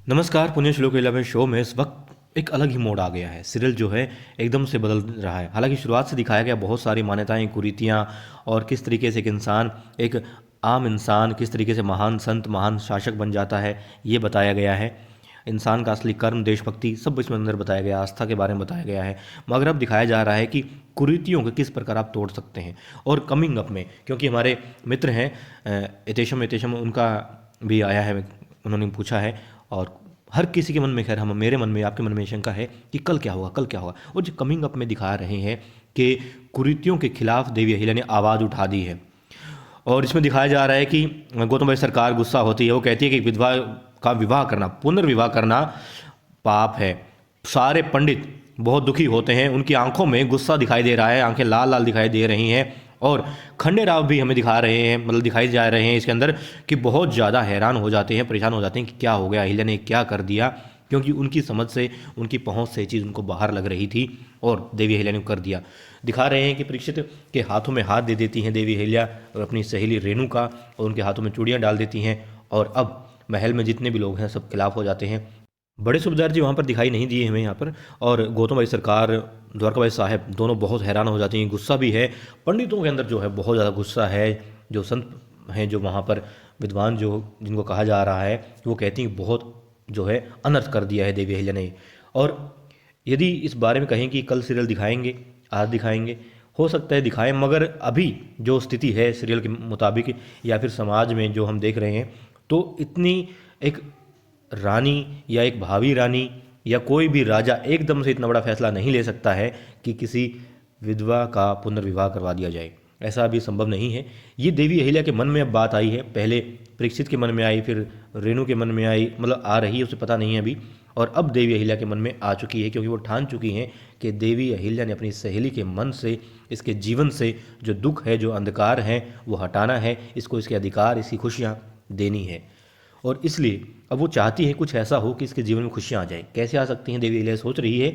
नमस्कार, पुण्य श्लोक 11 शो में इस वक्त एक अलग ही मोड़ आ गया है। सीरियल जो है एकदम से बदल रहा है। हालांकि शुरुआत से दिखाया गया बहुत सारी मान्यताएं, कुरीतियां और किस तरीके से एक इंसान, एक आम इंसान किस तरीके से महान संत, महान शासक बन जाता है, ये बताया गया है। इंसान का असली कर्म, देशभक्ति सब इसमें अंदर बताया गया, आस्था के बारे में बताया गया है। मगर अब दिखाया जा रहा है कि कुरीतियों को किस प्रकार आप तोड़ सकते हैं। और कमिंग अप में, क्योंकि हमारे मित्र हैं इतेशम इतेशम, उनका भी आया है, उन्होंने पूछा है। और हर किसी के मन में, खैर हम मेरे मन में, आपके मन में शंका है कि कल क्या होगा, कल क्या होगा। और जो कमिंग अप में दिखा रहे हैं कि कुरीतियों के खिलाफ देवी अहिल्या ने आवाज़ उठा दी है। और इसमें दिखाया जा रहा है कि गौतम भाई सरकार गुस्सा होती है, वो कहती है कि विधवा का विवाह करना, पुनर्विवाह करना पाप है। सारे पंडित बहुत दुखी होते हैं, उनकी आंखों में गुस्सा दिखाई दे रहा है, आंखें लाल लाल दिखाई दे रही हैं। और खंडे राव भी हमें दिखा रहे हैं, मतलब दिखाई जा रहे हैं इसके अंदर, कि बहुत ज़्यादा हैरान हो जाते हैं, परेशान हो जाते हैं कि क्या हो गया, अहिल्या ने क्या कर दिया। क्योंकि उनकी समझ से, उनकी पहुंच से चीज़ उनको बाहर लग रही थी और देवी अहिल्या ने कर दिया। दिखा रहे हैं कि परीक्षित के हाथों में हाथ दे देती हैं देवी अहिल्या और अपनी सहेली रेणु का, और उनके हाथों में चूड़ियाँ डाल देती हैं। और अब महल में जितने भी लोग हैं सब खिलाफ हो जाते हैं। बड़े सूबेदार जी वहाँ पर दिखाई नहीं दिए हमें यहाँ पर। और गौतम भाई सरकार, द्वारका भाई साहब दोनों बहुत हैरान हो जाते हैं, गुस्सा भी है। पंडितों के अंदर जो है बहुत ज़्यादा गुस्सा है। जो संत हैं, जो वहाँ पर विद्वान, जो जिनको कहा जा रहा है, वो कहती हैं बहुत जो है अनर्थ कर दिया है देवी अहिल्या ने। और यदि इस बारे में कहें कि कल सीरियल दिखाएंगे, आज दिखाएंगे, हो सकता है दिखाएं, मगर अभी जो स्थिति है सीरियल के मुताबिक या फिर समाज में जो हम देख रहे हैं, तो इतनी एक रानी या एक भावी रानी या कोई भी राजा एकदम से इतना बड़ा फैसला नहीं ले सकता है कि किसी विधवा का पुनर्विवाह करवा दिया जाए। ऐसा अभी संभव नहीं है। ये देवी अहिल्या के मन में अब बात आई है, पहले परीक्षित के मन में आई, फिर रेणु के मन में आई, मतलब आ रही है, उसे पता नहीं है अभी। और अब देवी अहिल्या के मन में आ चुकी है, क्योंकि वो ठान चुकी हैं कि देवी अहिल्या ने अपनी सहेली के मन से, इसके जीवन से जो दुख है, जो अंधकार है, वो हटाना है, इसको इसके अधिकार, इसकी खुशियाँ देनी है। और इसलिए अब वो चाहती है कुछ ऐसा हो कि इसके जीवन में खुशियाँ आ जाए। कैसे आ सकती हैं, देवी अहिल्या सोच रही है।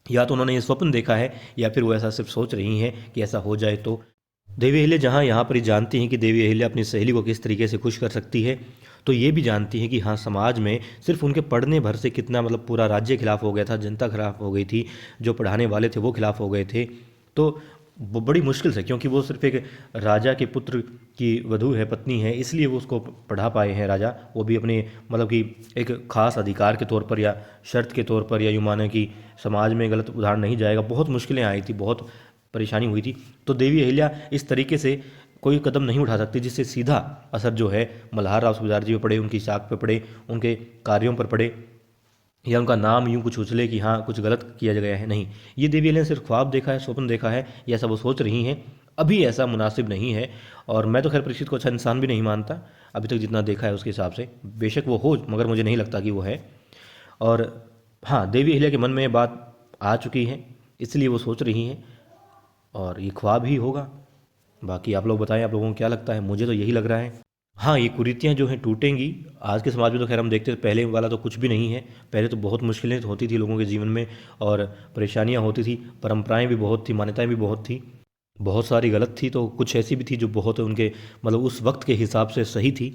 या तो उन्होंने ये स्वप्न देखा है, या फिर वो ऐसा सिर्फ सोच रही हैं कि ऐसा हो जाए। तो देवी अहिल्या जहाँ यहाँ पर ही जानती हैं कि देवी अहिल्या अपनी सहेली को किस तरीके से खुश कर सकती है, तो ये भी जानती हैं कि हाँ, समाज में सिर्फ उनके पढ़ने भर से कितना, मतलब पूरा राज्य खिलाफ हो गया था, जनता खिलाफ हो गई थी, जो पढ़ाने वाले थे वो खिलाफ हो गए थे। तो वो बड़ी मुश्किल से, क्योंकि वो सिर्फ एक राजा के पुत्र की वधू है, पत्नी है, इसलिए वो उसको पढ़ा पाए हैं राजा, वो भी अपने, मतलब कि एक खास अधिकार के तौर पर या शर्त के तौर पर, या यूँ माने कि समाज में गलत उदाहरण नहीं जाएगा। बहुत मुश्किलें आई थी, बहुत परेशानी हुई थी। तो देवी अहिल्या इस तरीके से कोई कदम नहीं उठा सकती जिससे सीधा असर जो है मल्हार राव सूबेदार जी पे पड़े, उनकी साख पे पड़े, उनके कार्यों पर पड़े, या उनका नाम यूं कुछ उछले कि हाँ कुछ गलत किया गया है। नहीं, ये देवी अहिल्या ने सिर्फ ख्वाब देखा है, स्वप्न देखा है, ये ऐसा वो सोच रही हैं। अभी ऐसा मुनासिब नहीं है। और मैं तो खैर परीक्षित को अच्छा इंसान भी नहीं मानता, अभी तक जितना देखा है उसके हिसाब से। बेशक वो हो, मगर मुझे नहीं लगता कि वो है। और हाँ, देवी अहिल्या के मन में ये बात आ चुकी है, इसलिए वो सोच रही हैं, और ये ख्वाब ही होगा। बाकी आप लोग बताएं, आप लोगों को क्या लगता है? मुझे तो यही लग रहा है। हाँ, ये कुरीतियाँ जो हैं टूटेंगी। आज के समाज में तो खैर हम देखते हैं, पहले वाला तो कुछ भी नहीं है। पहले तो बहुत मुश्किलें होती थी लोगों के जीवन में, और परेशानियाँ होती थी, परंपराएं भी बहुत थी, मान्यताएं भी बहुत थी, बहुत सारी गलत थी, तो कुछ ऐसी भी थी जो बहुत उनके, मतलब उस वक्त के हिसाब से सही थी।